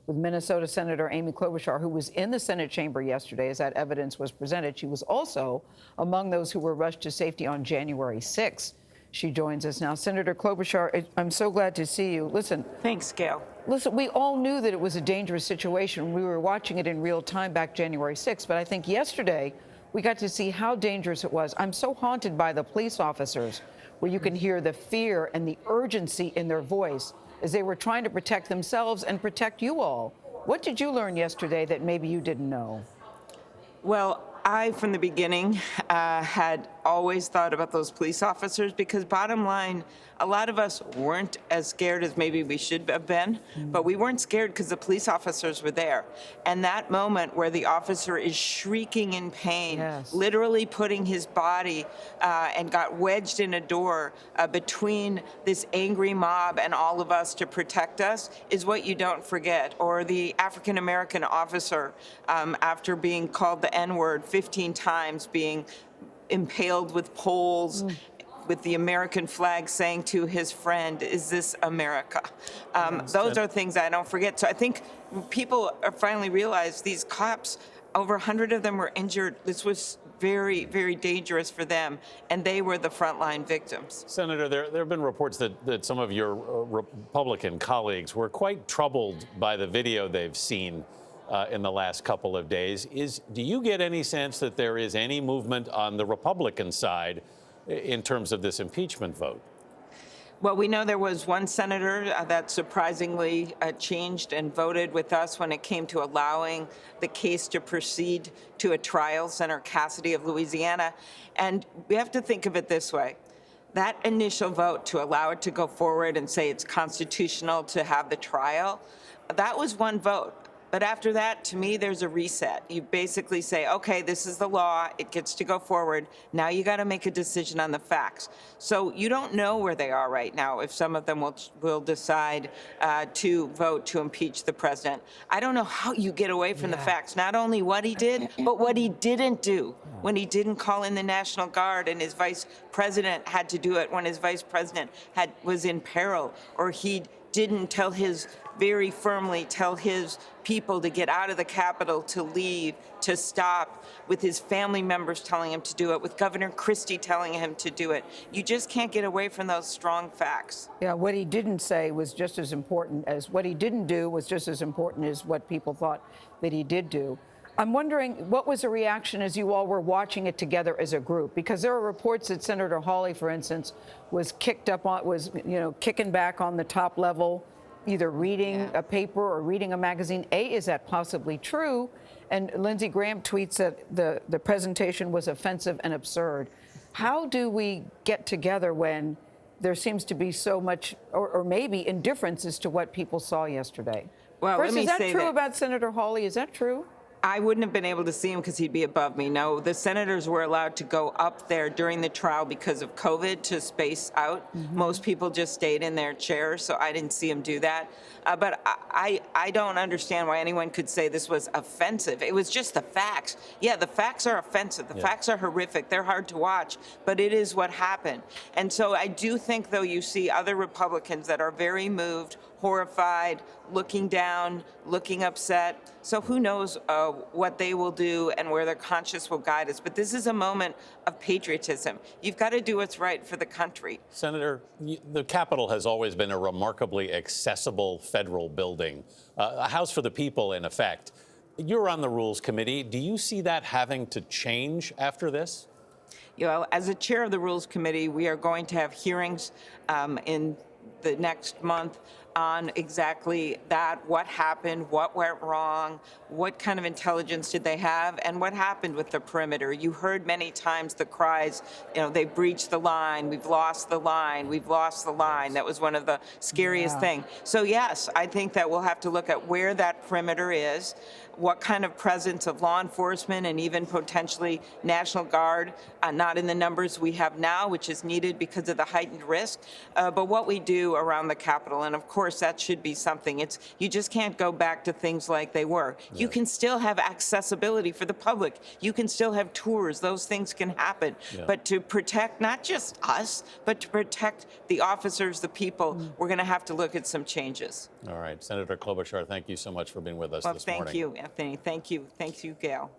with Minnesota Senator Amy Klobuchar, who was in the Senate chamber yesterday as that evidence was presented. She was also among those who were rushed to safety on January 6th. She joins us now. Senator Klobuchar, I'm so glad to see you. Listen. Thanks, Gayle. Listen, we all knew that it was a dangerous situation. We were watching it in real time back January 6th, but I think yesterday we got to see how dangerous it was. I'm so haunted by the police officers, where you can hear the fear and the urgency in their voice as they were trying to protect themselves and protect you all. What did you learn yesterday that maybe you didn't know? Well, I, from the beginning, had always thought about those police officers because, bottom line, a lot of us weren't as scared as maybe we should have been, but we weren't scared because the police officers were there. And that moment where the officer is shrieking in pain, literally putting his body and got wedged in a door between this angry mob and all of us to protect us is what you don't forget. Or the African-American officer, after being called the N-word 15 times, being impaled with poles, with the American flag saying to his friend, "Is this America?" Those are things I don't forget. So I think people are finally realized these cops, over 100 of them were injured. This was very, very dangerous for them, and they were the frontline victims. Senator, there have been reports that some of your Republican colleagues were quite troubled by the video they've seen in the last couple of days. Do you get any sense that there is any movement on the Republican side in terms of this impeachment vote? Well, we know there was one senator that surprisingly changed and voted with us when it came to allowing the case to proceed to a trial, Senator Cassidy of Louisiana. And we have to think of it this way. That initial vote to allow it to go forward and say it's constitutional to have the trial, that was one vote. But after that, to me, there's a reset. You basically say, okay, this is the law. It gets to go forward. Now you got to make a decision on the facts. So you don't know where they are right now, if some of them will decide to vote to impeach the president. I don't know how you get away from the facts, not only what he did, but what he didn't do. When he didn't call in the National Guard and his vice president had to do it when his vice president was in peril, or he didn't very firmly tell his people to get out of the Capitol, to leave, to stop, with his family members telling him to do it, with Governor Christie telling him to do it. You just can't get away from those strong facts. Yeah, what he didn't say was just as important as what he didn't do was just as important as what people thought that he did do. I'm wondering, what was the reaction as you all were watching it together as a group? Because there are reports that Senator Hawley, for instance, was kicking back on the top level, either reading a paper or reading a magazine. Is that possibly true? And Lindsey Graham tweets that the presentation was offensive and absurd. How do we get together when there seems to be so much, or maybe indifference as to what people saw yesterday? Well, First, is that true about Senator Hawley? Is that true? I wouldn't have been able to see him because he'd be above me. No, the senators were allowed to go up there during the trial because of COVID to space out. Most people just stayed in their chairs, so I didn't see him do that. But I don't understand why anyone could say this was offensive. It was just the facts. Yeah, the facts are offensive. The facts are horrific. They're hard to watch, but it is what happened. And so I do think, though, you see other Republicans that are very moved, horrified, looking down, looking upset. So who knows what they will do and where their conscience will guide us. But this is a moment of patriotism. You've got to do what's right for the country. Senator, the Capitol has always been a remarkably accessible federal building, a house for the people, in effect. You're on the Rules Committee. Do you see that having to change after this? You know, as a chair of the Rules Committee, we are going to have hearings in the next month on exactly that, what happened, what went wrong, what kind of intelligence did they have, and what happened with the perimeter. You heard many times the cries, they breached the line, we've lost the line, we've lost the line. That was one of the scariest things. So yes, I think that we'll have to look at where that perimeter is, what kind of presence of law enforcement and even potentially National Guard, not in the numbers we have now, which is needed because of the heightened risk, but what we do around the Capitol. And of course, course, that should be something. You just can't go back to things like they were. Yeah. You can still have accessibility for the public. You can still have tours. Those things can happen. Yeah. But to protect not just us, but to protect the officers, the people, we're going to have to look at some changes. All right. Senator Klobuchar, thank you so much for being with us this morning. Thank you, Anthony. Thank you. Thank you, Gayle.